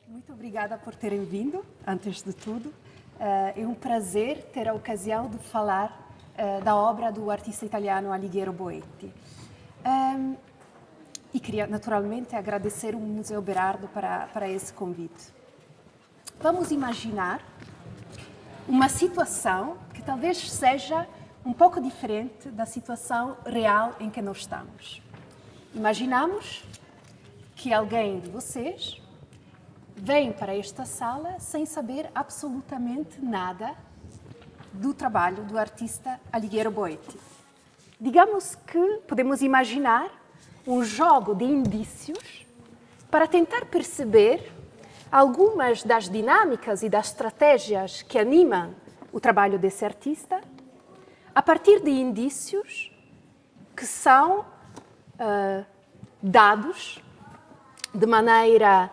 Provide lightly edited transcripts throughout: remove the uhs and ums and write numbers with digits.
Muito obrigada por terem vindo, antes de tudo. É um prazer ter a ocasião de falar da obra do artista italiano Alighiero Boetti. E queria, naturalmente, agradecer ao Museu Berardo para esse convite. Vamos imaginar uma situação que talvez seja um pouco diferente da situação real em que nós estamos. Imaginamos que alguém de vocês vem para esta sala sem saber absolutamente nada do trabalho do artista Alighiero Boetti. Digamos que podemos imaginar um jogo de indícios para tentar perceber algumas das dinâmicas e das estratégias que animam o trabalho desse artista a partir de indícios que são dados de maneira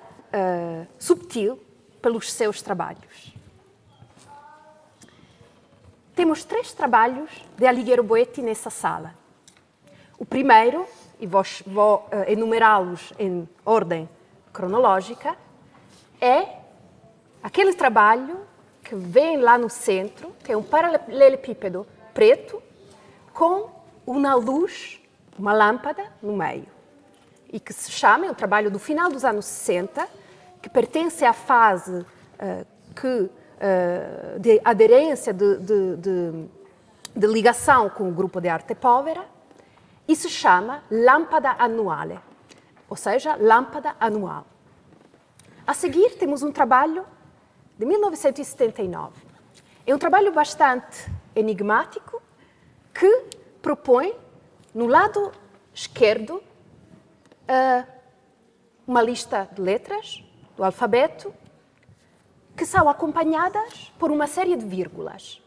subtil pelos seus trabalhos. Temos 3 trabalhos de Alighiero Boetti nessa sala. O primeiro, e vou enumerá-los em ordem cronológica, é aquele trabalho que vem lá no centro, que é um paralelepípedo preto com uma luz, uma lâmpada no meio, e que se chama, é um trabalho do final dos anos 60, que pertence à fase de aderência, de ligação com o grupo de arte povera, e se chama Lâmpada Annuale, ou seja, lâmpada anual. A seguir, temos um trabalho de 1979. É um trabalho bastante enigmático que propõe, no lado esquerdo, uma lista de letras do alfabeto que são acompanhadas por uma série de vírgulas,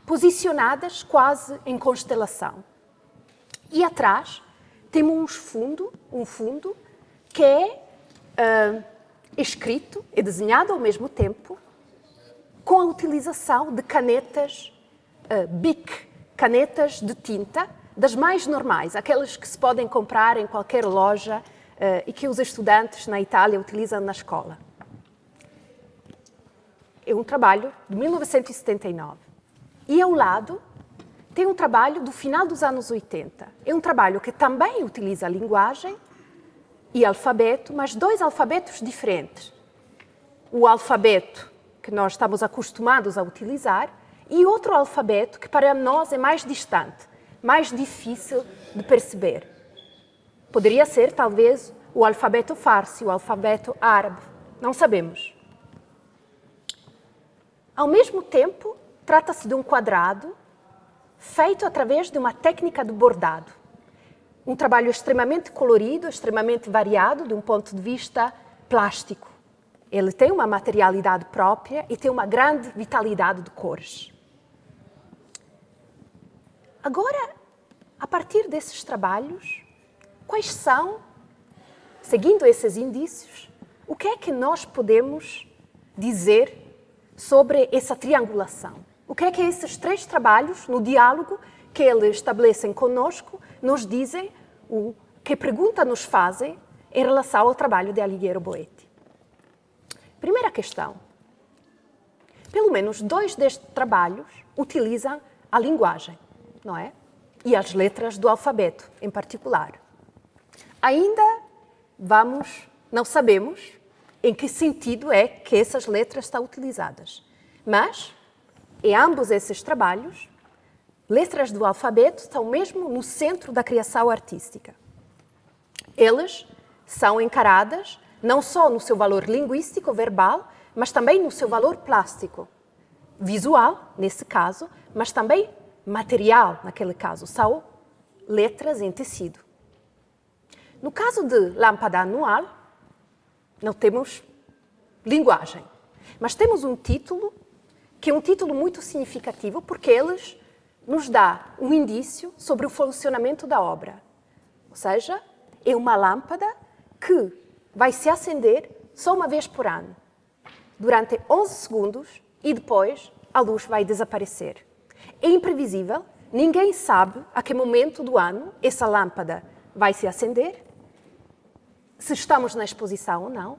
posicionadas quase em constelação. E atrás temos um fundo que é escrito e desenhado ao mesmo tempo com a utilização de canetas Bic, canetas de tinta, das mais normais, aquelas que se podem comprar em qualquer loja e que os estudantes na Itália utilizam na escola. É um trabalho de 1979. E ao lado tem um trabalho do final dos anos 80. É um trabalho que também utiliza a linguagem e alfabeto, mas 2 alfabetos diferentes. O alfabeto que nós estamos acostumados a utilizar e outro alfabeto que para nós é mais distante, mais difícil de perceber. Poderia ser, talvez, o alfabeto farsi, o alfabeto árabe. Não sabemos. Ao mesmo tempo, trata-se de um quadrado feito através de uma técnica de bordado. Um trabalho extremamente colorido, extremamente variado, de um ponto de vista plástico. Ele tem uma materialidade própria e tem uma grande vitalidade de cores. Agora, a partir desses trabalhos, quais são, seguindo esses indícios, o que é que nós podemos dizer sobre essa triangulação? O que é que esses 3 trabalhos, no diálogo que eles estabelecem conosco, nos dizem, que pergunta nos fazem em relação ao trabalho de Alighiero Boetti? Primeira questão. Pelo menos 2 destes trabalhos utilizam a linguagem, não é? E as letras do alfabeto, em particular. Ainda não sabemos em que sentido é que essas letras estão utilizadas. Mas, em ambos esses trabalhos, letras do alfabeto estão mesmo no centro da criação artística. Elas são encaradas não só no seu valor linguístico, verbal, mas também no seu valor plástico, visual, nesse caso, mas também material, naquele caso. São letras em tecido. No caso de Lâmpada Anual, não temos linguagem, mas temos um título que é um título muito significativo porque ele nos dá um indício sobre o funcionamento da obra. Ou seja, é uma lâmpada que vai se acender só uma vez por ano, durante 11 segundos, e depois a luz vai desaparecer. É imprevisível, ninguém sabe a que momento do ano essa lâmpada vai se acender, se estamos na exposição ou não,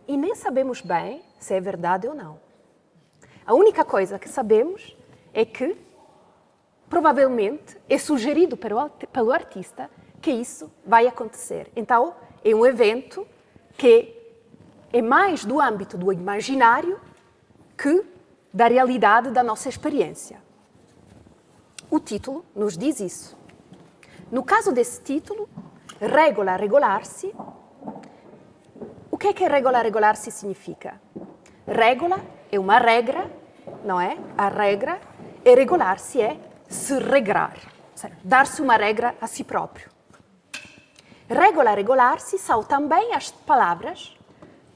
e nem sabemos bem se é verdade ou não. A única coisa que sabemos é que, provavelmente, é sugerido pelo artista que isso vai acontecer. Então, é um evento que é mais do âmbito do imaginário que da realidade da nossa experiência. O título nos diz isso. No caso desse título, regola, regolar-se. O que é que regola, regolar-se significa? Regola é uma regra, não é? A regra, e regolar-se é se regrar, dar-se uma regra a si próprio. Regola, regolar-se são também as palavras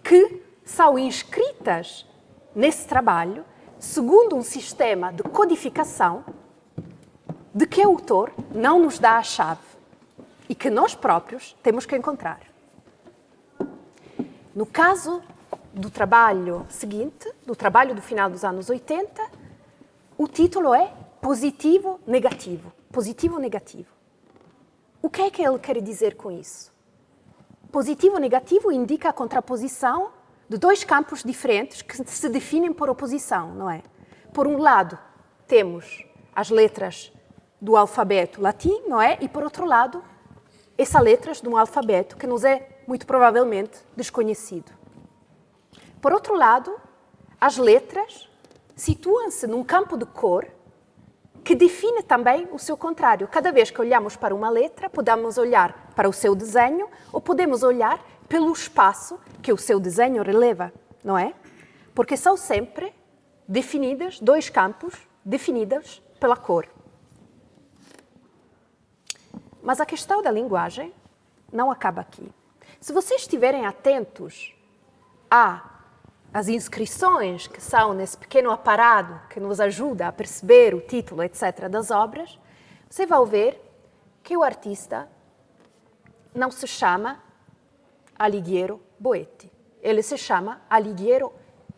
que são inscritas nesse trabalho segundo um sistema de codificação de que o autor não nos dá a chave e que nós próprios temos que encontrar. No caso do trabalho seguinte, do trabalho do final dos anos 80, o título é positivo-negativo. Positivo-negativo. O que é que ele quer dizer com isso? Positivo-negativo indica a contraposição de dois campos diferentes que se definem por oposição, não é? Por um lado, temos as letras do alfabeto latim, não é? E, por outro lado, essas letras de um alfabeto que nos é, muito provavelmente, desconhecido. Por outro lado, as letras situam-se num campo de cor que define também o seu contrário. Cada vez que olhamos para uma letra, podemos olhar para o seu desenho ou podemos olhar pelo espaço que o seu desenho releva, não é? Porque são sempre definidas, dois campos definidos pela cor. Mas a questão da linguagem não acaba aqui. Se vocês estiverem atentos às inscrições que são nesse pequeno aparelho que nos ajuda a perceber o título, etc., das obras, você vai ver que o artista não se chama Alighiero Boetti. Ele se chama Alighiero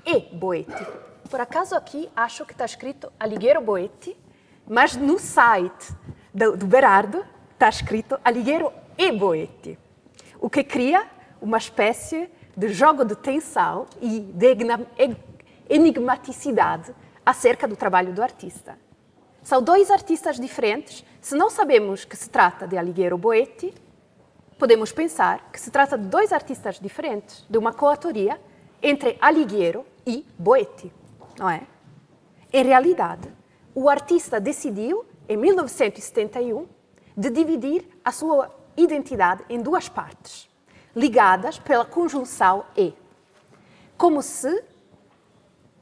e Boetti. Por acaso aqui acho que está escrito Alighiero Boetti, mas no site do Berardo está escrito Alighiero e Boetti, o que cria uma espécie de jogo de tensão e de enigmaticidade acerca do trabalho do artista. São dois artistas diferentes. Se não sabemos que se trata de Alighiero Boetti, podemos pensar que se trata de dois artistas diferentes, de uma coautoria entre Alighiero e Boetti, não é? Em realidade, o artista decidiu, em 1971, de dividir a sua identidade em duas partes, ligadas pela conjunção e. Como se,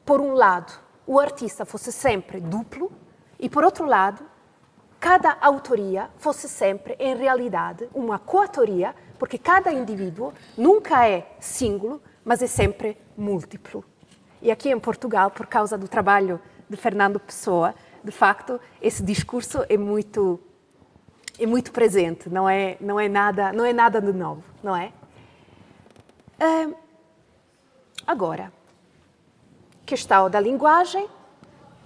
por um lado, o artista fosse sempre duplo e, por outro lado, cada autoria fosse sempre, em realidade, uma coautoria, porque cada indivíduo nunca é singulo, mas é sempre múltiplo. E aqui em Portugal, por causa do trabalho de Fernando Pessoa, de facto, esse discurso é muito presente, não é nada de novo, não é? Agora, questão da linguagem,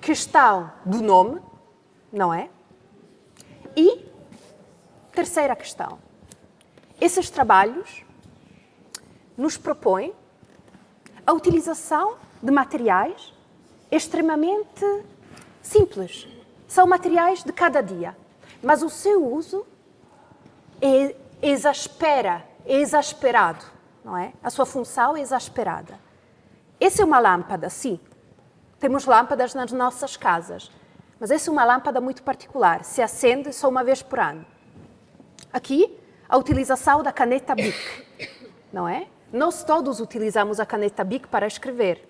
questão do nome, não é? E terceira questão. Esses trabalhos nos propõem a utilização de materiais extremamente simples. São materiais de cada dia, mas o seu uso é exasperado, não é? A sua função é exasperada. Essa é uma lâmpada, sim. Temos lâmpadas nas nossas casas, mas essa é uma lâmpada muito particular. Se acende só uma vez por ano. Aqui, a utilização da caneta Bic, não é? Nós todos utilizamos a caneta Bic para escrever,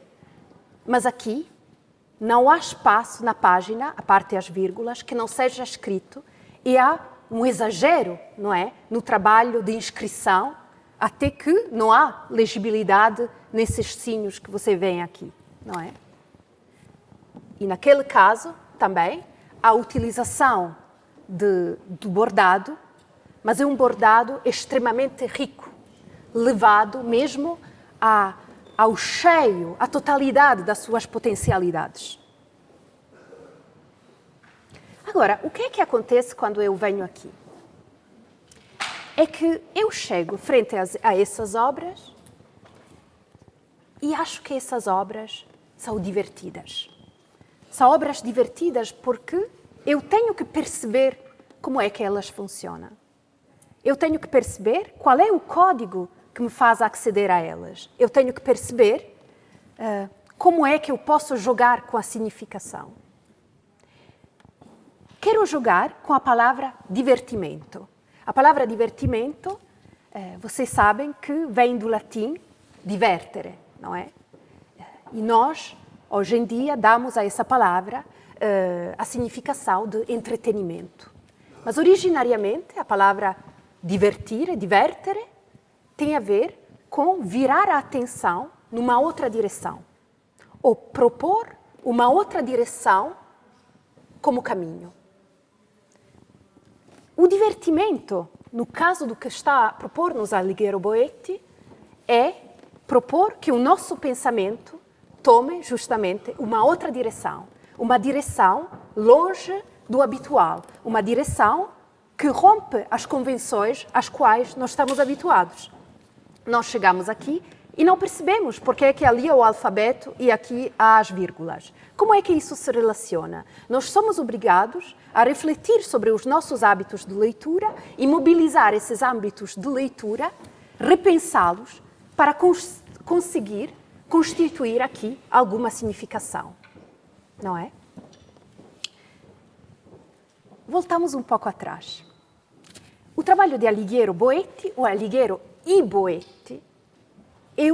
mas aqui não há espaço na página, a parte das vírgulas, que não seja escrito, e há um exagero, não é? No trabalho de inscrição, até que não há legibilidade nesses signos que você vê aqui, não é? E naquele caso, também, a utilização do bordado, mas é um bordado extremamente rico, levado mesmo ao cheio, à totalidade das suas potencialidades. Agora, o que é que acontece quando eu venho aqui? É que eu chego frente a essas obras E acho que essas obras são divertidas. São obras divertidas porque eu tenho que perceber como é que elas funcionam. Eu tenho que perceber qual é o código que me faz acceder a elas. Eu tenho que perceber como é que eu posso jogar com a significação. Quero jogar com a palavra divertimento. A palavra divertimento, vocês sabem que vem do latim divertere, não é? E nós, hoje em dia, damos a essa palavra a significação de entretenimento. Mas, originariamente, a palavra divertire, divertere, tem a ver com virar a atenção numa outra direção, ou propor uma outra direção como caminho. O divertimento, no caso do que está a propor-nos Alighiero Boetti, é propor que o nosso pensamento tome justamente uma outra direção, uma direção longe do habitual, uma direção que rompe as convenções às quais nós estamos habituados. Nós chegamos aqui e não percebemos porque é que ali é o alfabeto e aqui há as vírgulas. Como é que isso se relaciona? Nós somos obrigados a refletir sobre os nossos hábitos de leitura e mobilizar esses hábitos de leitura, repensá-los para conseguir constituir aqui alguma significação. Não é? Voltamos um pouco atrás. O trabalho de Alighiero Boetti, ou Alighiero e Boetti, é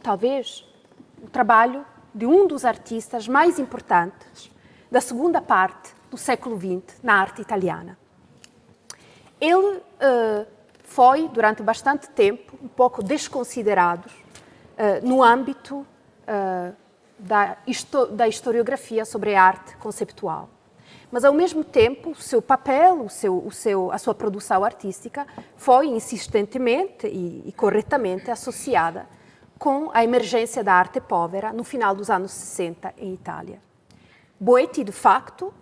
talvez, o trabalho de um dos artistas mais importantes da segunda parte do século XX na arte italiana. Ele foi, durante bastante tempo, um pouco desconsiderado no âmbito da historiografia sobre a arte conceptual. Mas, ao mesmo tempo, o seu papel, a sua produção artística foi insistentemente e corretamente associada com a emergência da arte povera no final dos anos 60 em Itália. Boetti, de facto,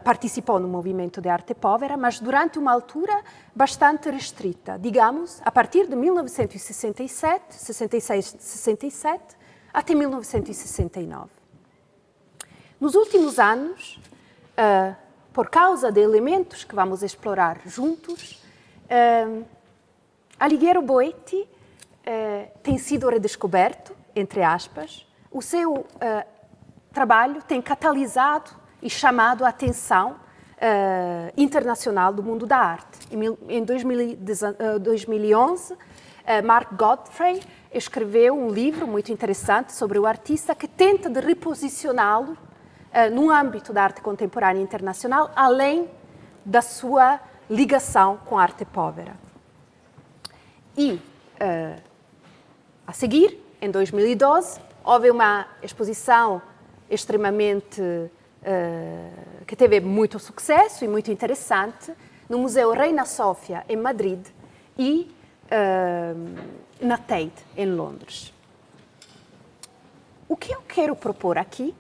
participou no movimento de arte povera, mas durante uma altura bastante restrita, digamos, a partir de 1967, 66, 67, até 1969. Nos últimos anos, por causa de elementos que vamos explorar juntos, Alighiero Boetti tem sido redescoberto, entre aspas. O seu trabalho tem catalisado e chamado a atenção internacional do mundo da arte. Em 2011, Mark Godfrey escreveu um livro muito interessante sobre o artista que tenta de reposicioná-lo no âmbito da arte contemporânea internacional, além da sua ligação com a arte povera. E, a seguir, em 2012, houve uma exposição extremamente que teve muito sucesso e muito interessante no Museu Reina Sofia, em Madrid, e na Tate, em Londres. O que eu quero propor aqui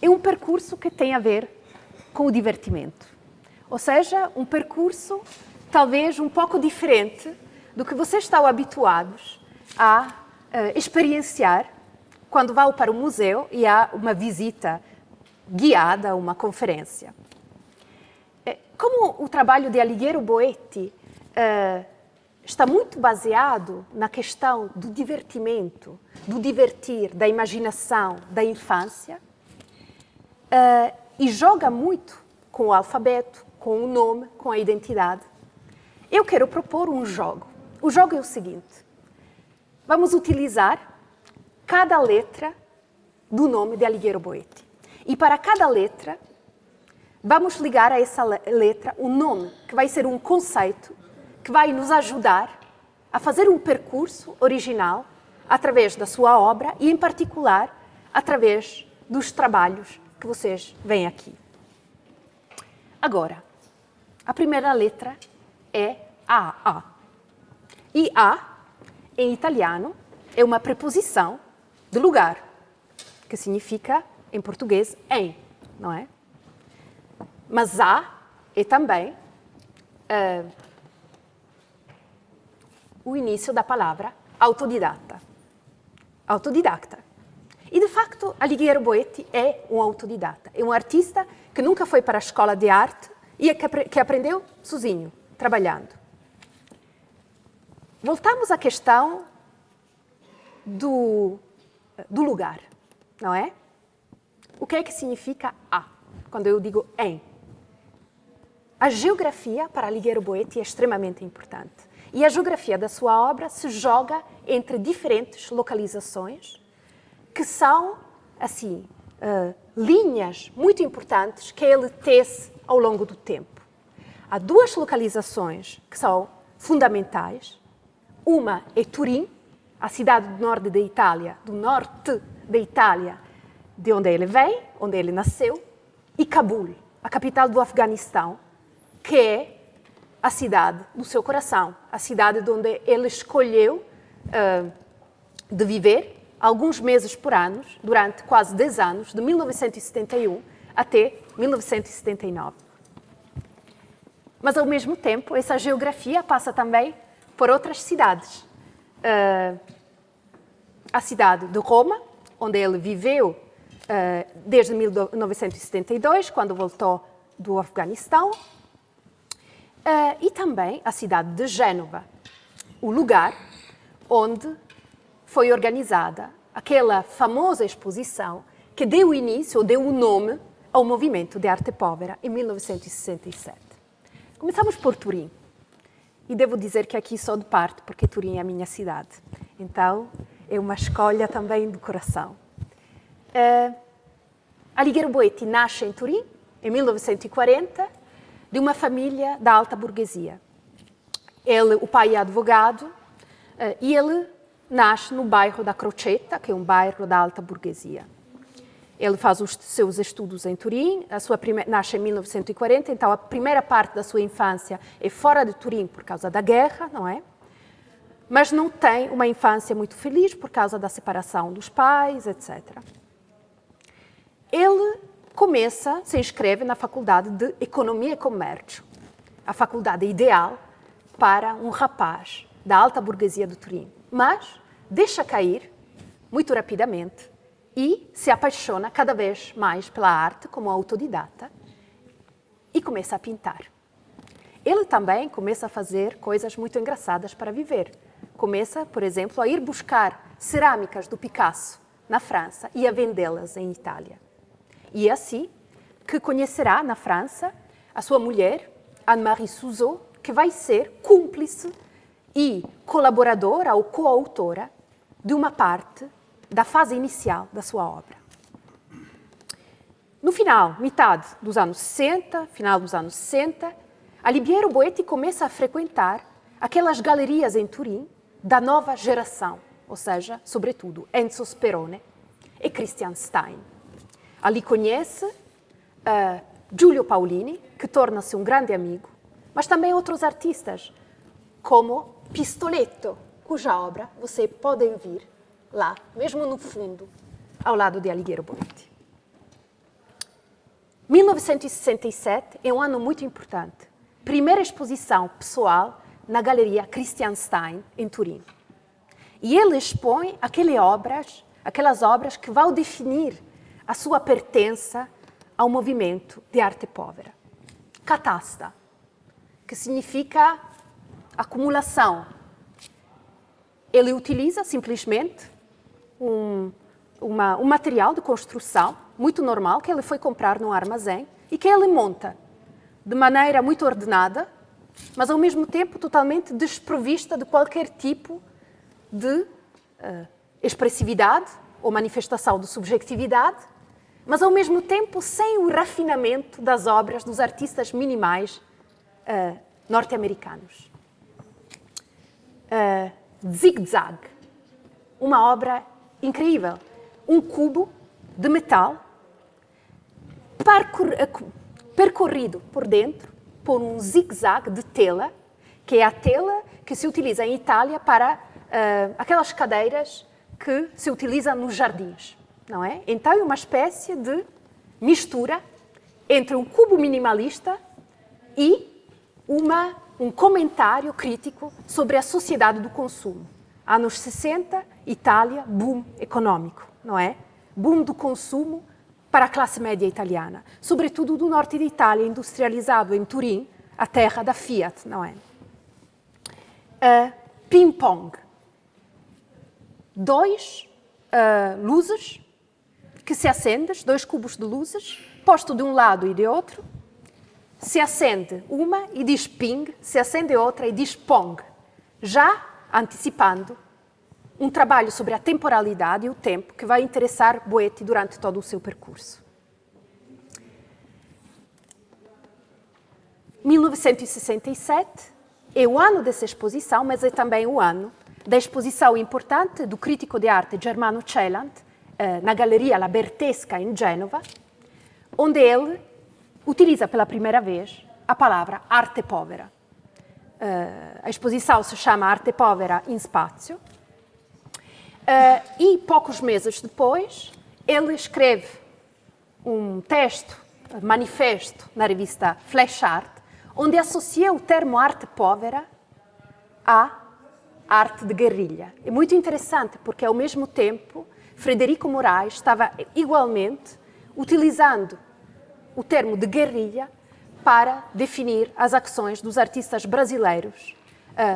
é um percurso que tem a ver com o divertimento. Ou seja, um percurso talvez um pouco diferente do que vocês estão habituados a experienciar quando vão para o museu e há uma visita guiada a uma conferência. Como o trabalho de Alighiero Boetti está muito baseado na questão do divertimento, do divertir, da imaginação, da infância, e joga muito com o alfabeto, com o nome, com a identidade, eu quero propor um jogo. O jogo é o seguinte: vamos utilizar cada letra do nome de Alighiero Boetti. E para cada letra, vamos ligar a essa letra um nome, que vai ser um conceito, que vai nos ajudar a fazer um percurso original através da sua obra e, em particular, através dos trabalhos que vocês veem aqui. Agora, a primeira letra é A. E A, em italiano, é uma preposição de lugar, que significa, em português, em, não é? Mas A é também o início da palavra autodidata. autodidata. E, de facto, Alighiero Boetti é um autodidata. É um artista que nunca foi para a escola de arte e que aprendeu sozinho, trabalhando. Voltamos à questão do lugar, não é? O que é que significa a, quando eu digo em? A geografia para Alighiero Boetti é extremamente importante. E a geografia da sua obra se joga entre diferentes localizações que são, assim, linhas muito importantes que ele tece ao longo do tempo. Há duas localizações que são fundamentais. Uma é Turim, a cidade do norte da Itália, de onde ele vem, onde ele nasceu, e Cabul, a capital do Afeganistão, que é a cidade do seu coração, a cidade onde ele escolheu de viver alguns meses por ano, durante quase 10 anos, de 1971 até 1979. Mas, ao mesmo tempo, essa geografia passa também por outras cidades. A cidade de Roma, onde ele viveu desde 1972, quando voltou do Afeganistão, e também a cidade de Génova, o lugar onde foi organizada aquela famosa exposição que deu início, ou deu o nome, ao movimento de arte povera em 1967. Começamos por Turim. E devo dizer que aqui sou de parte, porque Turim é a minha cidade. Então, é uma escolha também do coração. Alighiero Boetti nasce em Turim, em 1940, de uma família da alta burguesia. O pai é advogado e ele nasce no bairro da Crocetta, que é um bairro da alta burguesia. Ele faz os seus estudos em Turim, nasce em 1940, então a primeira parte da sua infância é fora de Turim por causa da guerra, não é? Mas não tem uma infância muito feliz por causa da separação dos pais, etc. Ele se inscreve na Faculdade de Economia e Comércio, a faculdade ideal para um rapaz da alta burguesia de Turim. Mas deixa cair muito rapidamente e se apaixona cada vez mais pela arte como autodidata e começa a pintar. Ele também começa a fazer coisas muito engraçadas para viver. Começa, por exemplo, a ir buscar cerâmicas do Picasso na França e a vendê-las em Itália. E é assim que conhecerá na França a sua mulher, Anne-Marie Suzot, que vai ser cúmplice e colaboradora ou coautora de uma parte da fase inicial da sua obra. No final, metade dos anos 60, final dos anos 60, Alighiero Boetti começa a frequentar aquelas galerias em Turim da nova geração, ou seja, sobretudo, Enzo Sperone e Christian Stein. Ali conhece Giulio Paolini, que torna-se um grande amigo, mas também outros artistas, como Pistoletto, cuja obra você pode ouvir lá, mesmo no fundo, ao lado de Alighiero Boetti. 1967 é um ano muito importante. Primeira exposição pessoal na Galeria Christian Stein, em Turim. E ele expõe aquelas obras que vão definir a sua pertença ao movimento de arte povera. Catasta, que significa acumulação. Ele utiliza simplesmente um material de construção muito normal que ele foi comprar num armazém e que ele monta de maneira muito ordenada, mas ao mesmo tempo totalmente desprovista de qualquer tipo de expressividade ou manifestação de subjetividade, mas ao mesmo tempo sem o rafinamento das obras dos artistas minimais norte-americanos. Zig-Zag, uma obra incrível, um cubo de metal percorrido por dentro por um zigue-zague de tela, que é a tela que se utiliza em Itália para aquelas cadeiras que se utilizam nos jardins, não é? Então é uma espécie de mistura entre um cubo minimalista e um comentário crítico sobre a sociedade do consumo. Anos 60 Itália, boom econômico, não é? Boom do consumo para a classe média italiana, sobretudo do norte de Itália, industrializado em Turim, a terra da Fiat, não é? Ping-pong. Dois luzes que se acendem, dois cubos de luzes, posto de um lado e de outro, se acende uma e diz ping, se acende outra e diz pong, já antecipando um trabalho sobre a temporalidade e o tempo que vai interessar Boetti durante todo o seu percurso. 1967 é o ano dessa exposição, mas é também o ano da exposição importante do crítico de arte Germano Celant, na Galeria La Bertesca, em Gênova, onde ele utiliza pela primeira vez a palavra arte povera. A exposição se chama Arte Povera in Spazio, e poucos meses depois ele escreve um texto, manifesto, na revista Flash Art, onde associa o termo arte povera à arte de guerrilha. É muito interessante porque, ao mesmo tempo, Frederico Moraes estava igualmente utilizando o termo de guerrilha para definir as ações dos artistas brasileiros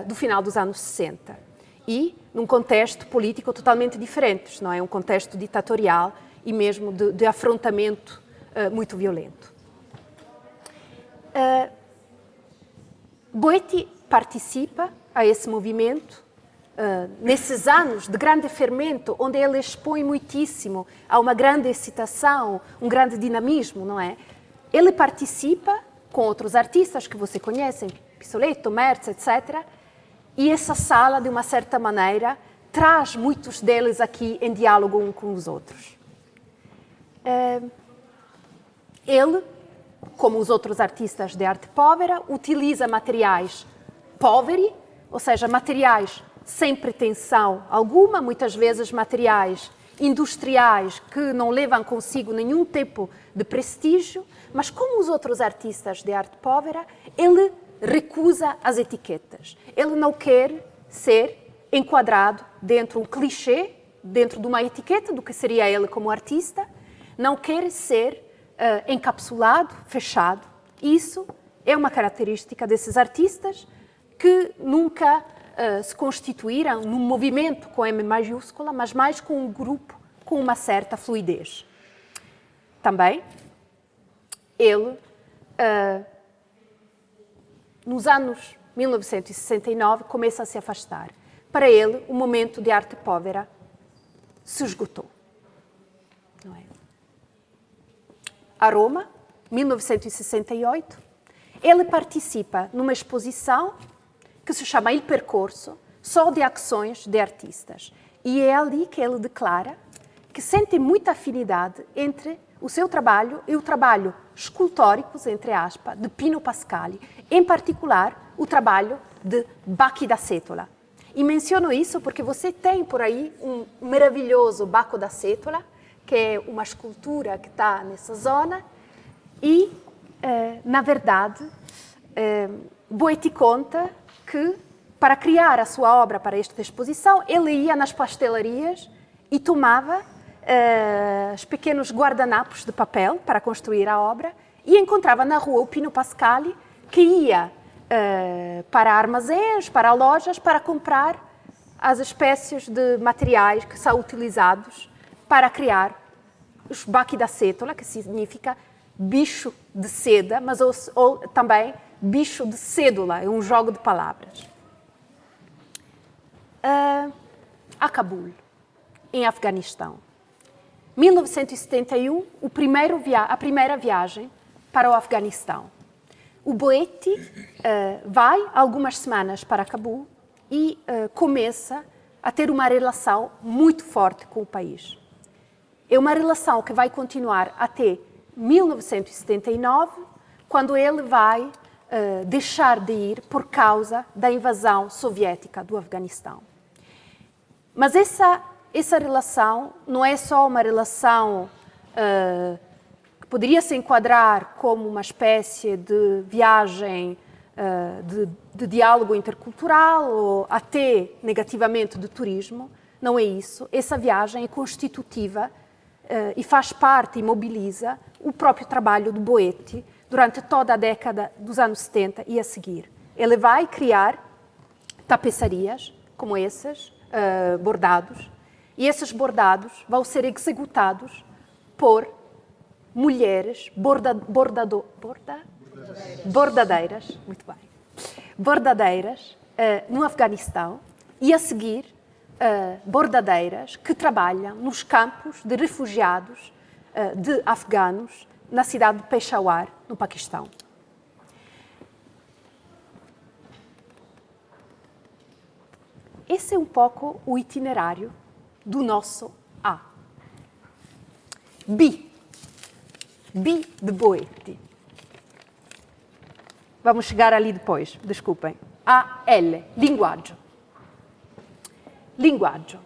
do final dos anos 60. E num contexto político totalmente diferente, não é? Um contexto ditatorial e mesmo de afrontamento muito violento. Boetti participa a esse movimento nesses anos de grande fermento, onde ele expõe muitíssimo a uma grande excitação, um grande dinamismo, não é? Ele participa com outros artistas que você conhece, Pistoletto, Merz, etc. E essa sala, de uma certa maneira, traz muitos deles aqui em diálogo uns com os outros. Ele, como os outros artistas de arte povera, utiliza materiais poveri, ou seja, materiais sem pretensão alguma, muitas vezes materiais industriais que não levam consigo nenhum tipo de prestígio, mas como os outros artistas de arte povera, ele recusa as etiquetas. Ele não quer ser enquadrado dentro de um clichê, dentro de uma etiqueta do que seria ele como artista, não quer ser encapsulado, fechado. Isso é uma característica desses artistas que nunca se constituíram num movimento com M maiúscula, mas mais com um grupo com uma certa fluidez. Também, ele, nos anos 1969, começa a se afastar. Para ele, o momento de arte povera se esgotou. Não é? A Roma, 1968, ele participa numa exposição que se chama Il Percorso, só de ações de artistas. E é ali que ele declara que sente muita afinidade entre o seu trabalho e o trabalho escultórico, entre aspas, de Pino Pascali, em particular o trabalho de Bacchi da Setola. E menciono isso porque você tem por aí um maravilhoso Bacco da Setola, que é uma escultura que está nessa zona, e, na verdade, Boetti conta que, para criar a sua obra para esta exposição, ele ia nas pastelarias e tomava os pequenos guardanapos de papel para construir a obra e encontrava na rua o Pino Pascali, que ia para armazéns, para lojas, para comprar as espécies de materiais que são utilizados para criar os Bacchi da Setola, que significa bicho de seda, mas ou também bicho de cédula, é um jogo de palavras. A Cabul, em Afeganistão. 1971, a primeira viagem para o Afeganistão. O Boetti vai algumas semanas para Cabul e começa a ter uma relação muito forte com o país. É uma relação que vai continuar até 1979, quando ele vai deixar de ir por causa da invasão soviética do Afeganistão. Mas essa relação não é só uma relação que poderia se enquadrar como uma espécie de viagem de diálogo intercultural ou até negativamente de turismo, não é isso. Essa viagem é constitutiva e faz parte e mobiliza o próprio trabalho do Boetti durante toda a década dos anos 70 e a seguir. Ele vai criar tapeçarias como essas, bordados, e esses bordados vão ser executados por mulheres bordadeiras, muito bem, bordadeiras no Afeganistão, e a seguir bordadeiras que trabalham nos campos de refugiados de afeganos na cidade de Peshawar, no Paquistão. Esse é um pouco o itinerário do nosso A. B de Boetti. Vamos chegar ali depois, desculpem. A, L, linguaggio. Linguaggio.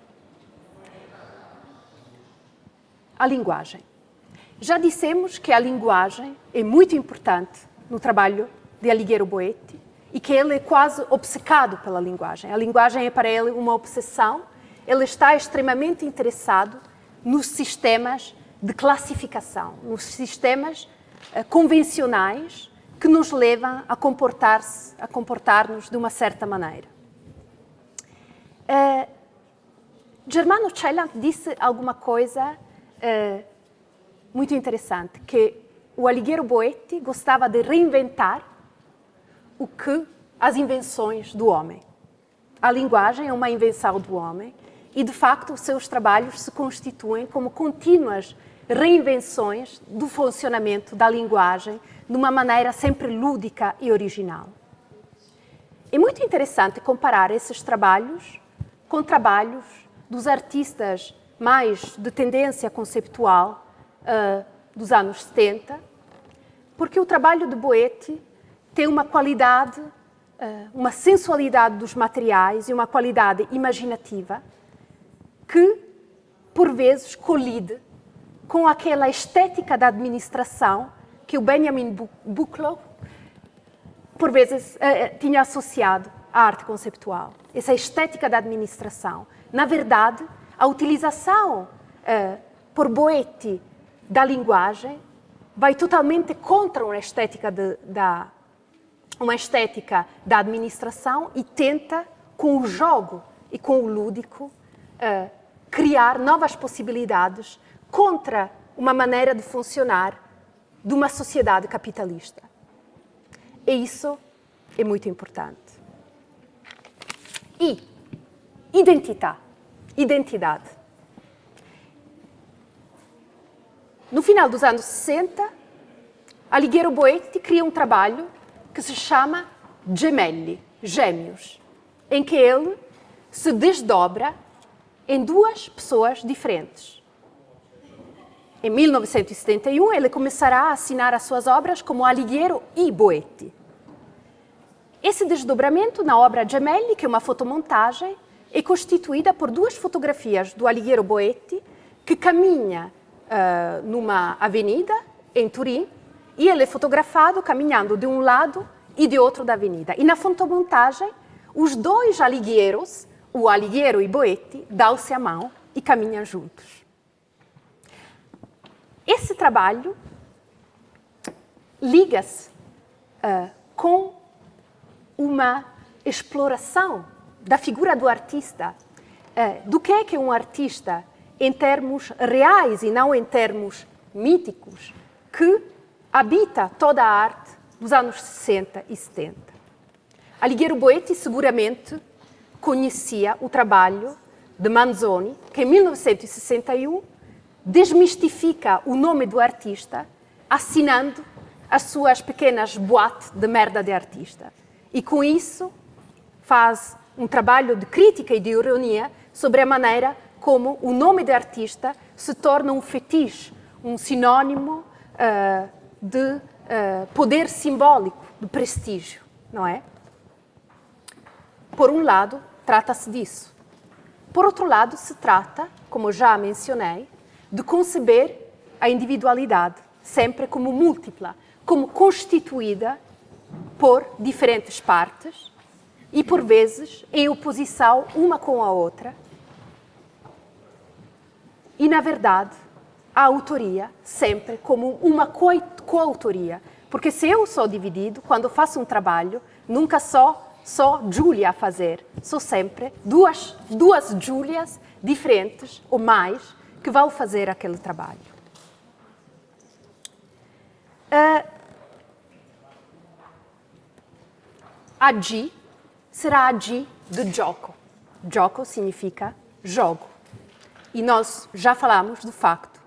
A linguagem. Já dissemos que a linguagem é muito importante no trabalho de Alighiero Boetti e que ele é quase obcecado pela linguagem. A linguagem é para ele uma obsessão. Ele está extremamente interessado nos sistemas de classificação, nos sistemas convencionais que nos levam a comportar-nos de uma certa maneira. Germano Celant disse alguma coisa muito interessante, que o Alighiero Boetti gostava de reinventar as invenções do homem. A linguagem é uma invenção do homem e, de facto, os seus trabalhos se constituem como contínuas reinvenções do funcionamento da linguagem de uma maneira sempre lúdica e original. É muito interessante comparar esses trabalhos com trabalhos dos artistas mais de tendência conceptual dos anos 70, porque o trabalho de Boetti tem uma qualidade, uma sensualidade dos materiais e uma qualidade imaginativa que, por vezes, colide com aquela estética da administração que o Benjamin Buchloh, por vezes, tinha associado à arte conceptual. Essa estética da administração. Na verdade, a utilização por Boetti da linguagem vai totalmente contra uma estética da administração e tenta, com o jogo e com o lúdico, criar novas possibilidades contra uma maneira de funcionar de uma sociedade capitalista. E isso é muito importante. E identidade. No final dos anos 60, Alighiero Boetti cria um trabalho que se chama Gemelli, Gêmeos, em que ele se desdobra em duas pessoas diferentes. Em 1971, ele começará a assinar as suas obras como Alighiero e Boetti. Esse desdobramento na obra Gemelli, que é uma fotomontagem, é constituída por duas fotografias do Alighiero Boetti que caminha numa avenida em Turim e ele é fotografado caminhando de um lado e de outro da avenida. E na fotomontagem, os dois Alighieros, o Alighiero e Boetti, dão-se a mão e caminham juntos. Esse trabalho liga-se com uma exploração da figura do artista, do que é um artista em termos reais e não em termos míticos, que habita toda a arte dos anos 60 e 70. Alighiero Boetti seguramente conhecia o trabalho de Manzoni, que em 1961 desmistifica o nome do artista assinando as suas pequenas boates de merda de artista. E com isso faz um trabalho de crítica e de ironia sobre a maneira como o nome de artista se torna um fetiche, um sinónimo de poder simbólico, de prestígio, não é? Por um lado, trata-se disso. Por outro lado, se trata, como já mencionei, de conceber a individualidade sempre como múltipla, como constituída por diferentes partes e, por vezes, em oposição uma com a outra, E, na verdade, a autoria sempre como uma coautoria. Porque se eu sou dividido, quando faço um trabalho, nunca sou Júlia a fazer. Sou sempre duas Júlias diferentes ou mais que vão fazer aquele trabalho. A G será a G de gioco. Gioco significa jogo. E nós já falamos do facto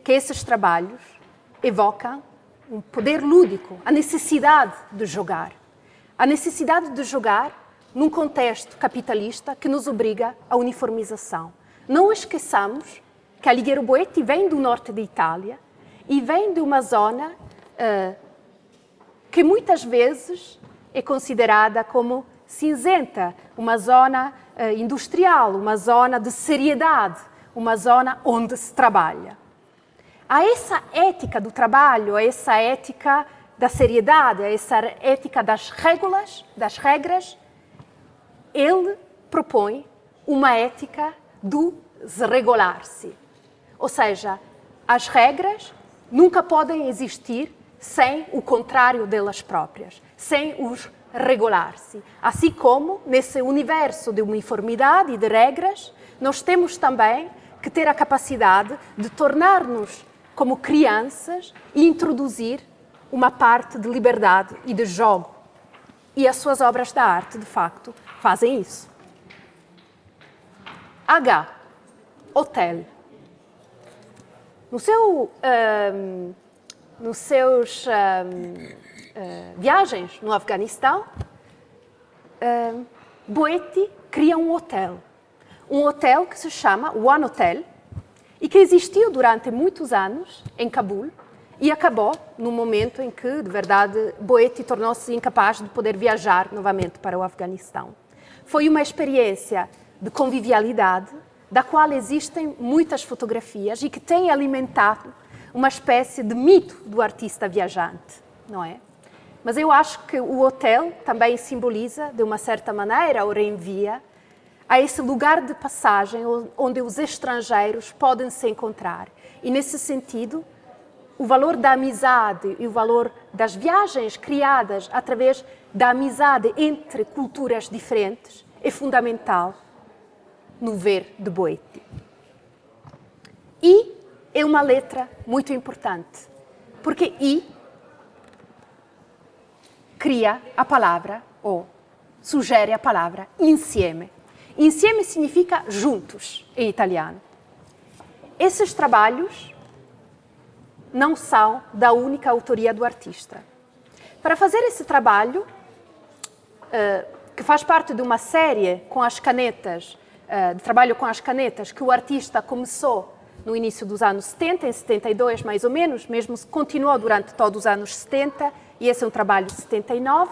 que esses trabalhos evocam um poder lúdico, a necessidade de jogar. A necessidade de jogar num contexto capitalista que nos obriga à uniformização. Não esqueçamos que Alighiero Boetti vem do norte da Itália e vem de uma zona que muitas vezes é considerada como cinzenta, uma zona industrial, uma zona de seriedade, uma zona onde se trabalha. A essa ética do trabalho, a essa ética da seriedade, a essa ética das regras, ele propõe uma ética do desregular-se. Ou seja, as regras nunca podem existir sem o contrário delas próprias, sem os regular-se. Assim como, nesse universo de uniformidade e de regras, nós temos também que ter a capacidade de tornar-nos como crianças e introduzir uma parte de liberdade e de jogo. E as suas obras de arte, de facto, fazem isso. H. Hotel. Nos seus viagens no Afeganistão, Boetti cria um hotel. Um hotel que se chama One Hotel e que existiu durante muitos anos em Cabul e acabou no momento em que, de verdade, Boetti tornou-se incapaz de poder viajar novamente para o Afeganistão. Foi uma experiência de convivialidade, da qual existem muitas fotografias e que tem alimentado uma espécie de mito do artista viajante, não é? Mas eu acho que o hotel também simboliza, de uma certa maneira, ou reenvia a esse lugar de passagem onde os estrangeiros podem se encontrar. E, nesse sentido, o valor da amizade e o valor das viagens criadas através da amizade entre culturas diferentes é fundamental no ver de Boetti. I é uma letra muito importante, porque I cria a palavra, ou sugere a palavra insieme. Insieme significa juntos, em italiano. Esses trabalhos não são da única autoria do artista. Para fazer esse trabalho, que faz parte de uma série com as canetas, de trabalho com as canetas, que o artista começou no início dos anos 70, em 72 mais ou menos, mesmo continuou durante todos os anos 70, e esse é um trabalho de 79,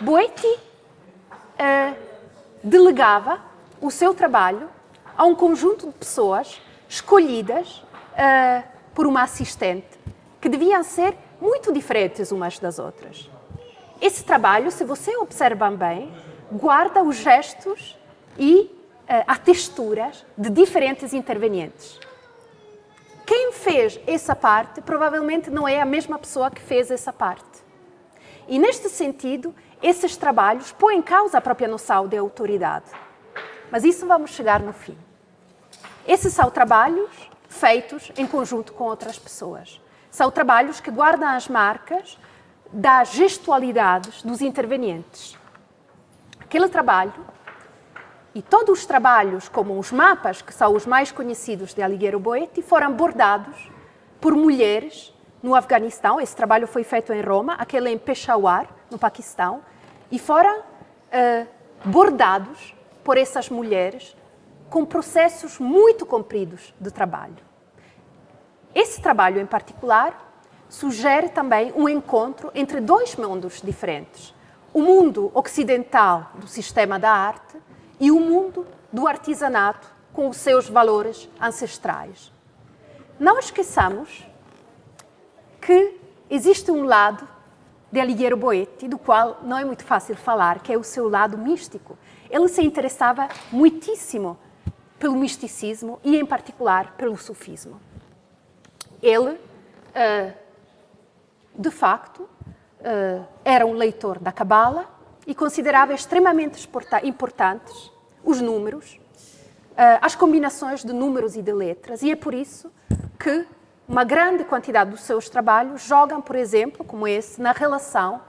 Boetti delegava o seu trabalho a um conjunto de pessoas escolhidas por uma assistente, que deviam ser muito diferentes umas das outras. Esse trabalho, se você observa bem, guarda os gestos e as texturas de diferentes intervenientes. Quem fez essa parte provavelmente não é a mesma pessoa que fez essa parte. E, neste sentido, esses trabalhos põem em causa a própria noção de autoridade. Mas isso vamos chegar no fim. Esses são trabalhos feitos em conjunto com outras pessoas. São trabalhos que guardam as marcas das gestualidades dos intervenientes. Aquele trabalho e todos os trabalhos, como os mapas, que são os mais conhecidos de Alighiero Boetti, foram bordados por mulheres no Afeganistão. Esse trabalho foi feito em Roma, aquele em Peshawar, no Paquistão, e foram bordados por essas mulheres com processos muito compridos de trabalho. Esse trabalho, em particular, sugere também um encontro entre dois mundos diferentes. O mundo ocidental do sistema da arte e o mundo do artesanato com os seus valores ancestrais. Não esqueçamos que existe um lado de Alighiero Boetti, do qual não é muito fácil falar, que é o seu lado místico. Ele se interessava muitíssimo pelo misticismo e, em particular, pelo sufismo. Ele, de facto, era um leitor da Cabala e considerava extremamente importantes os números, as combinações de números e de letras, e é por isso que uma grande quantidade dos seus trabalhos jogam, por exemplo, como esse, na relação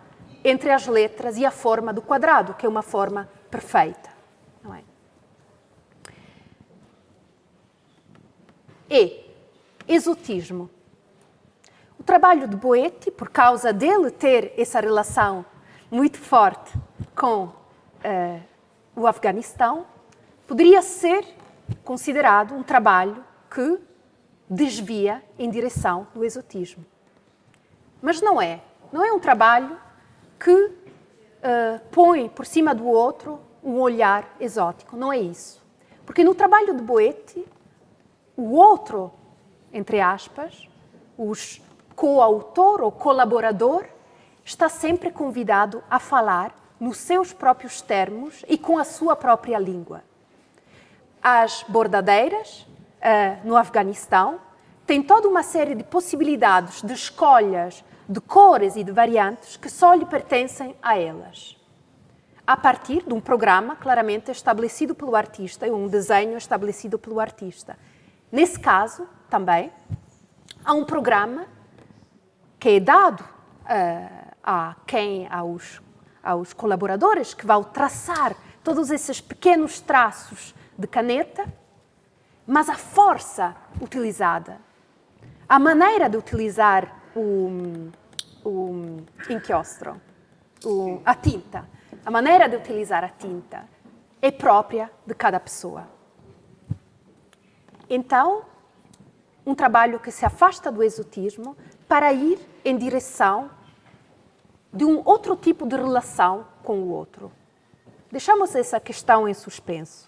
entre as letras e a forma do quadrado, que é uma forma perfeita. Não é? E exotismo. O trabalho de Boetti, por causa dele ter essa relação muito forte com o Afeganistão, poderia ser considerado um trabalho que desvia em direção do exotismo. Mas não é. Não é um trabalho que põe por cima do outro um olhar exótico. Não é isso. Porque no trabalho de Boetti, o outro, entre aspas, o coautor ou colaborador, está sempre convidado a falar nos seus próprios termos e com a sua própria língua. As bordadeiras, no Afeganistão, têm toda uma série de possibilidades de escolhas, de cores e de variantes que só lhe pertencem a elas. A partir de um programa claramente estabelecido pelo artista, um desenho estabelecido pelo artista. Nesse caso, também, há um programa que é dado aos colaboradores, que vão traçar todos esses pequenos traços de caneta, mas a força utilizada, a maneira de utilizar o inchiostro, a tinta, a maneira de utilizar a tinta é própria de cada pessoa. Então, um trabalho que se afasta do exotismo para ir em direção de um outro tipo de relação com o outro. Deixamos essa questão em suspenso.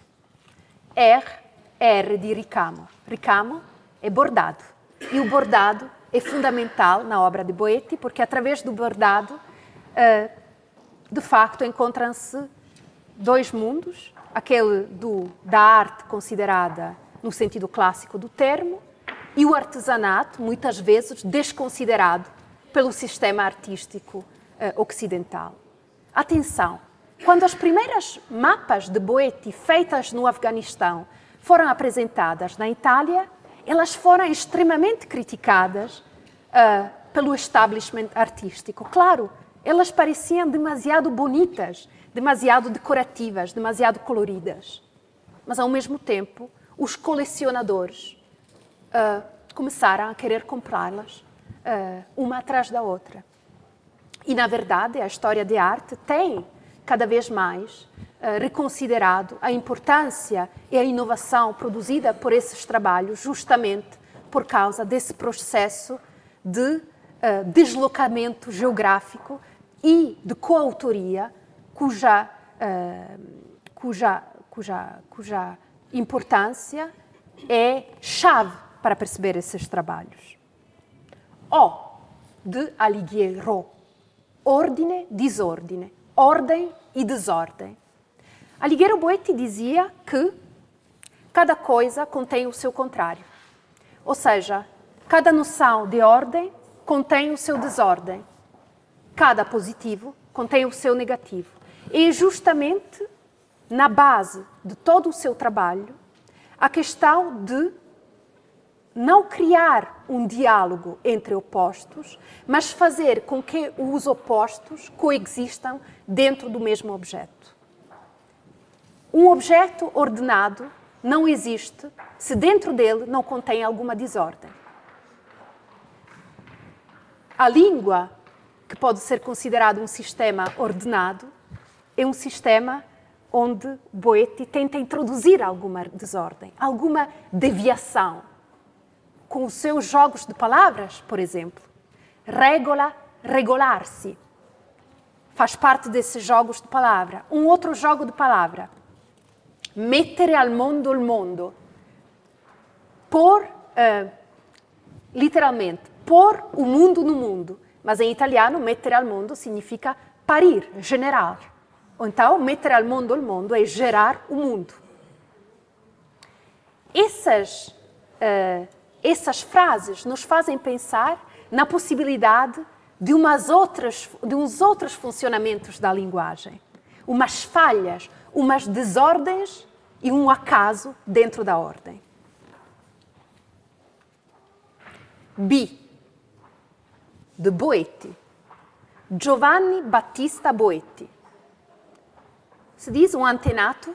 R de ricamo. Ricamo é bordado. E o bordado é fundamental na obra de Boetti, porque através do bordado, de facto, encontram-se dois mundos, aquele da arte considerada no sentido clássico do termo, e o artesanato, muitas vezes desconsiderado pelo sistema artístico ocidental. Atenção, quando as primeiras mapas de Boetti feitas no Afeganistão foram apresentadas na Itália, elas foram extremamente criticadas pelo establishment artístico. Claro, elas pareciam demasiado bonitas, demasiado decorativas, demasiado coloridas. Mas, ao mesmo tempo, os colecionadores começaram a querer comprá-las uma atrás da outra. E, na verdade, a história de arte tem, cada vez mais, reconsiderado a importância e a inovação produzida por esses trabalhos, justamente por causa desse processo de deslocamento geográfico e de coautoria, cuja importância é chave para perceber esses trabalhos. O de Alighiero, ordine, desordine, ordem e desordem. Alighiero Boetti dizia que cada coisa contém o seu contrário. Ou seja, cada noção de ordem contém o seu desordem. Cada positivo contém o seu negativo. E justamente na base de todo o seu trabalho, a questão de não criar um diálogo entre opostos, mas fazer com que os opostos coexistam dentro do mesmo objeto. Um objeto ordenado não existe se dentro dele não contém alguma desordem. A língua, que pode ser considerado um sistema ordenado, é um sistema onde Boetti tenta introduzir alguma desordem, alguma deviação. Com os seus jogos de palavras, por exemplo. Regola, regolar-se. Faz parte desses jogos de palavra. Um outro jogo de palavra. Mettere al mondo il mondo. Literalmente, pôr o mundo no mundo. Mas em italiano, mettere al mondo significa parir, generar. Ou então, mettere al mondo il mondo é gerar o mundo. essas frases nos fazem pensar na possibilidade de uns outros funcionamentos da linguagem. Umas falhas, umas desordens e um acaso dentro da ordem. B. De Boetti. Giovanni Battista Boetti. Se diz um antenato,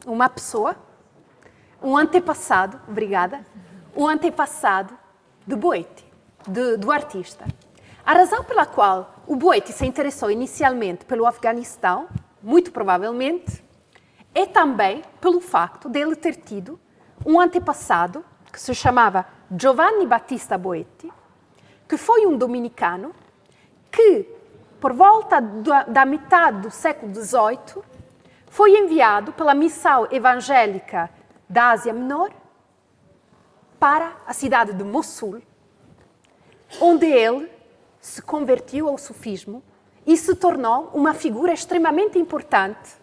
uma pessoa, um antepassado, obrigada, um antepassado de Boetti, do artista. A razão pela qual o Boetti se interessou inicialmente pelo Afeganistão, muito provavelmente, é também pelo facto de ele ter tido um antepassado que se chamava Giovanni Battista Boetti, que foi um dominicano que, por volta da metade do século XVIII, foi enviado pela missão evangélica da Ásia Menor para a cidade de Mossul, onde ele se convertiu ao sufismo e se tornou uma figura extremamente importante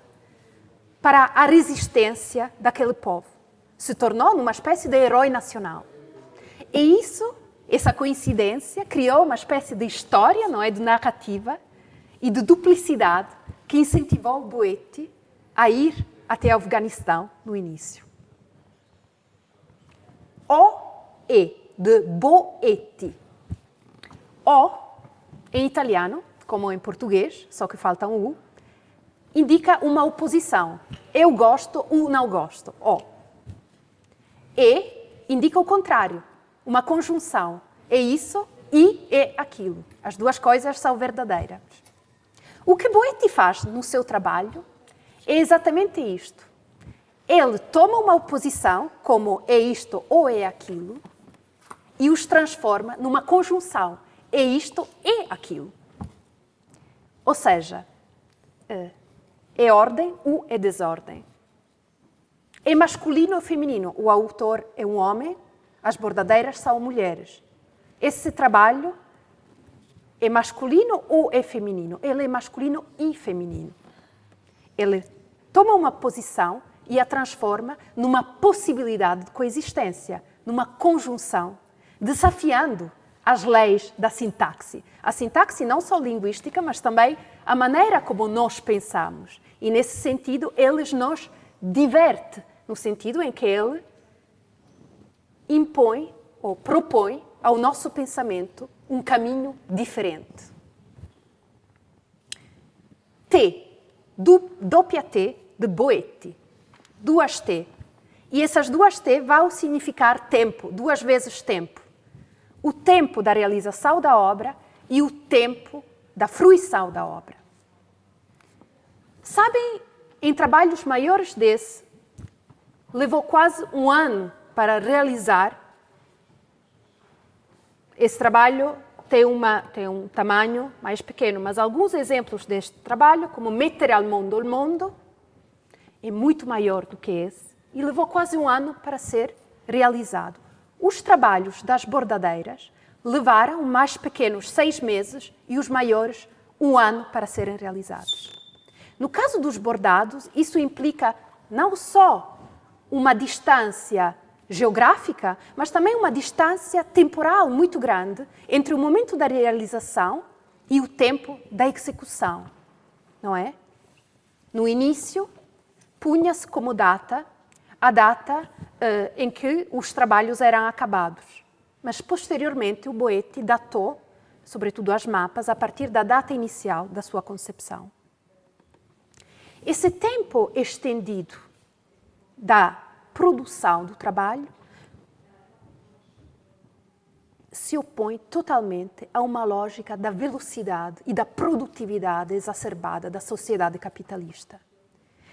para a resistência daquele povo. Se tornou uma espécie de herói nacional. E essa coincidência, criou uma espécie de história, não é, de narrativa e de duplicidade que incentivou Boetti a ir até o Afeganistão no início. O-E, de Boetti. O, em italiano, como em português, só que falta um U, indica uma oposição. Eu gosto ou não gosto. O. E indica o contrário, uma conjunção. É isso e é aquilo. As duas coisas são verdadeiras. O que Boetti faz no seu trabalho é exatamente isto. Ele toma uma oposição, como é isto ou é aquilo, e os transforma numa conjunção. É isto, é aquilo. Ou seja, é ordem ou é desordem. É masculino ou feminino. O autor é um homem, as bordadeiras são mulheres. Esse trabalho é masculino ou é feminino? Ele é masculino e feminino. Ele toma uma posição e a transforma numa possibilidade de coexistência, numa conjunção, desafiando as leis da sintaxe. A sintaxe não só linguística, mas também a maneira como nós pensamos. E, nesse sentido, ele nos diverte, no sentido em que ele impõe ou propõe ao nosso pensamento um caminho diferente. T, doppia T, de Boetti. Duas T. E essas duas T vão significar tempo, duas vezes tempo. O tempo da realização da obra e o tempo da fruição da obra. Sabem, em trabalhos maiores desse, levou quase um ano para realizar. Esse trabalho tem um tamanho mais pequeno, mas alguns exemplos deste trabalho, como Mettere al mondo il mondo, é muito maior do que esse e levou quase um ano para ser realizado. Os trabalhos das bordadeiras levaram os mais pequenos 6 meses e os maiores 1 ano para serem realizados. No caso dos bordados, isso implica não só uma distância geográfica, mas também uma distância temporal muito grande entre o momento da realização e o tempo da execução, não é? No início, punha-se como data a data em que os trabalhos eram acabados. Mas, posteriormente, o Boetti datou, sobretudo as mapas, a partir da data inicial da sua concepção. Esse tempo estendido da produção do trabalho se opõe totalmente a uma lógica da velocidade e da produtividade exacerbada da sociedade capitalista.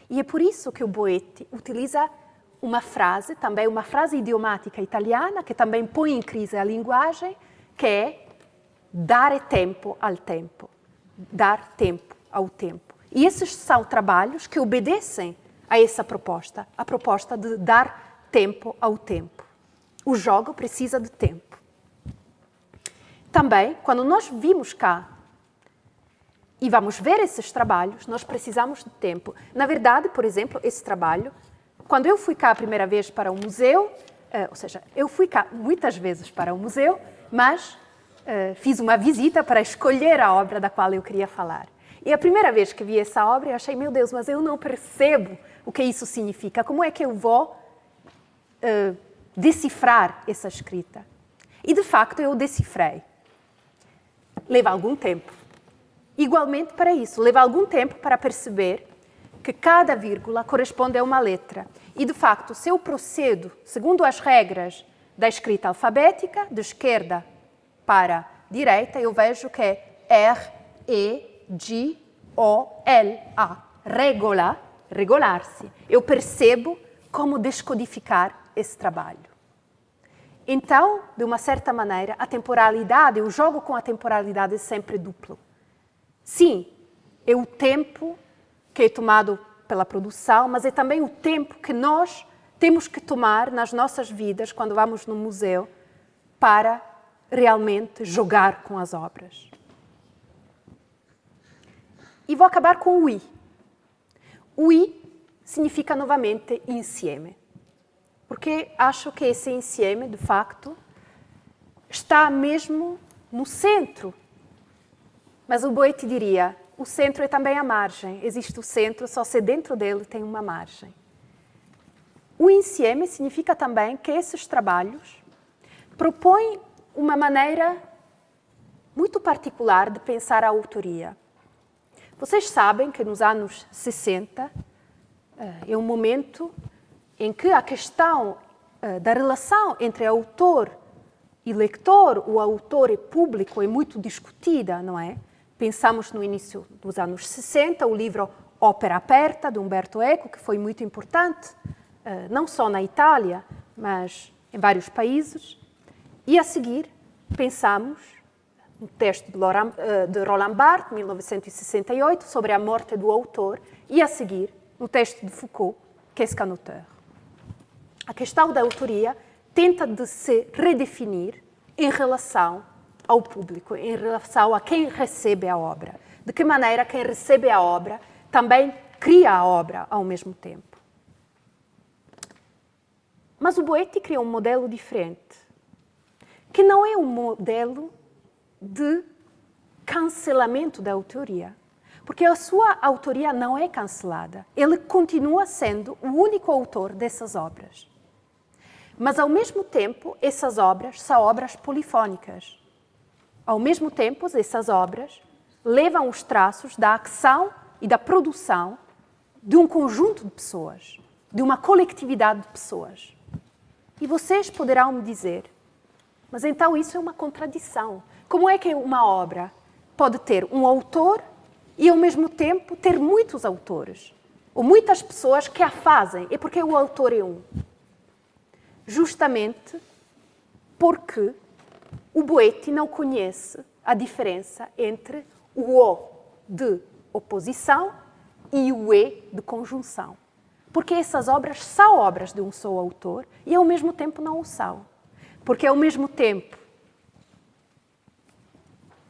E é por isso que o Boetti utiliza uma frase, também uma frase idiomática italiana, que também põe em crise a linguagem, que é dare tempo al tempo, dar tempo ao tempo. E esses são trabalhos que obedecem a essa proposta, a proposta de dar tempo ao tempo. O jogo precisa de tempo. Também, quando nós vimos cá e vamos ver esses trabalhos, nós precisamos de tempo. Na verdade, por exemplo, esse trabalho, quando eu fui cá a primeira vez para o museu, ou seja, eu fui cá muitas vezes para o museu, mas fiz uma visita para escolher a obra da qual eu queria falar. E a primeira vez que vi essa obra, eu achei, meu Deus, mas eu não percebo o que isso significa. Como é que eu vou decifrar essa escrita? E, de facto, eu decifrei. Leva algum tempo. Igualmente para isso, leva algum tempo para perceber que cada vírgula corresponde a uma letra. E, de facto, se eu procedo segundo as regras da escrita alfabética, de esquerda para direita, eu vejo que é R-E-G-O-L-A. Regular-se. Eu percebo como descodificar esse trabalho. Então, de uma certa maneira, a temporalidade, o jogo com a temporalidade é sempre duplo. Sim, é o tempo que é tomado pela produção, mas é também o tempo que nós temos que tomar nas nossas vidas, quando vamos no museu, para realmente jogar com as obras. E vou acabar com o I. O I significa novamente insieme. Porque acho que esse insieme, de facto, está mesmo no centro. Mas o Boetti diria, o centro é também a margem. Existe o centro, só se dentro dele tem uma margem. O insieme significa também que esses trabalhos propõem uma maneira muito particular de pensar a autoria. Vocês sabem que nos anos 60 é um momento em que a questão da relação entre autor e leitor, o autor e público, é muito discutida, não é? Pensamos no início dos anos 60, o livro Ópera Aperta, de Umberto Eco, que foi muito importante, não só na Itália, mas em vários países. E a seguir, pensamos no texto de Roland Barthes, 1968, sobre a morte do autor, e a seguir, no texto de Foucault, Qu'est-ce qu'un auteur? A questão da autoria tenta de se redefinir em relação ao público, em relação a quem recebe a obra. De que maneira quem recebe a obra também cria a obra ao mesmo tempo. Mas o Boetti cria um modelo diferente, que não é um modelo de cancelamento da autoria, porque a sua autoria não é cancelada. Ele continua sendo o único autor dessas obras. Mas, ao mesmo tempo, essas obras são obras polifónicas. Ao mesmo tempo, essas obras levam os traços da ação e da produção de um conjunto de pessoas, de uma coletividade de pessoas. E vocês poderão me dizer, mas então isso é uma contradição. Como é que uma obra pode ter um autor e, ao mesmo tempo, ter muitos autores? Ou muitas pessoas que a fazem? É porque o autor é um. Justamente porque o Boetti não conhece a diferença entre o O de oposição e o E de conjunção. Porque essas obras são obras de um só autor e, ao mesmo tempo, não o são. Porque, ao mesmo tempo,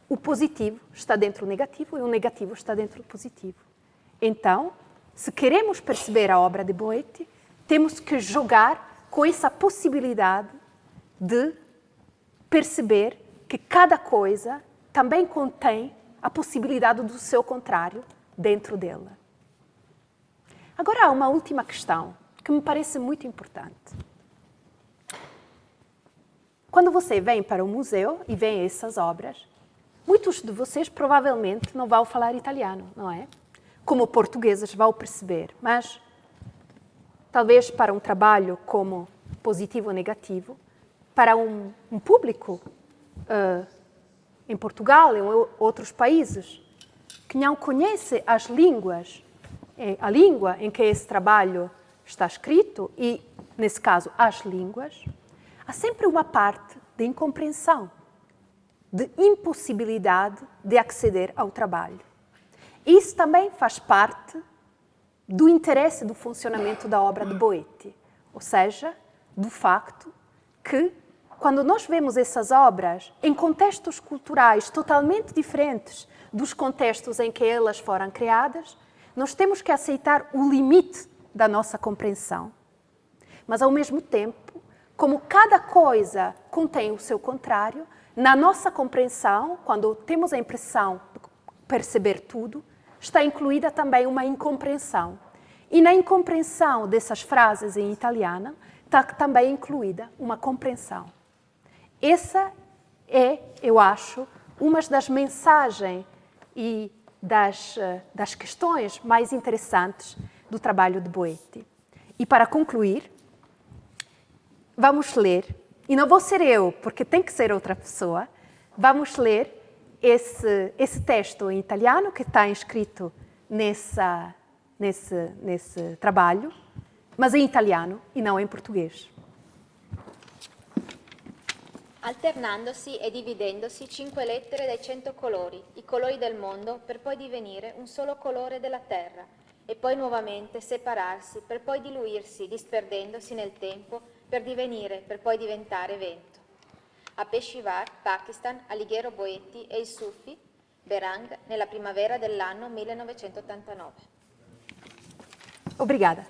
o positivo está dentro do negativo e o negativo está dentro do positivo. Então, se queremos perceber a obra de Boetti, temos que jogar com essa possibilidade de perceber que cada coisa também contém a possibilidade do seu contrário dentro dela. Agora há uma última questão que me parece muito importante. Quando você vem para o museu e vê essas obras, muitos de vocês provavelmente não vão falar italiano, não é? Como portugueses vão perceber, mas talvez para um trabalho como positivo ou negativo, para um público em Portugal e em outros países que não conhece as línguas, a língua em que esse trabalho está escrito e, nesse caso, as línguas, há sempre uma parte de incompreensão, de impossibilidade de acceder ao trabalho. Isso também faz parte do interesse do funcionamento da obra de Boetti, ou seja, do facto que, quando nós vemos essas obras em contextos culturais totalmente diferentes dos contextos em que elas foram criadas, nós temos que aceitar o limite da nossa compreensão. Mas, ao mesmo tempo, como cada coisa contém o seu contrário, na nossa compreensão, quando temos a impressão de perceber tudo, está incluída também uma incompreensão. E na incompreensão dessas frases em italiano, está também incluída uma compreensão. Essa é, eu acho, uma das mensagens e das questões mais interessantes do trabalho de Boetti. E para concluir, vamos ler, e não vou ser eu, porque tem que ser outra pessoa, vamos ler esse texto em italiano que está inscrito nesse trabalho, mas em italiano e não em português. Alternandosi e dividendosi 5 lettere dai 100 colori, i colori del mondo, per poi divenire un solo colore della terra, e poi nuovamente separarsi, per poi diluirsi, disperdendosi nel tempo, per poi diventare vento. A Peshawar, Pakistan, Alighiero Boetti e il Sufi Berang nella primavera dell'anno 1989. Obrigada.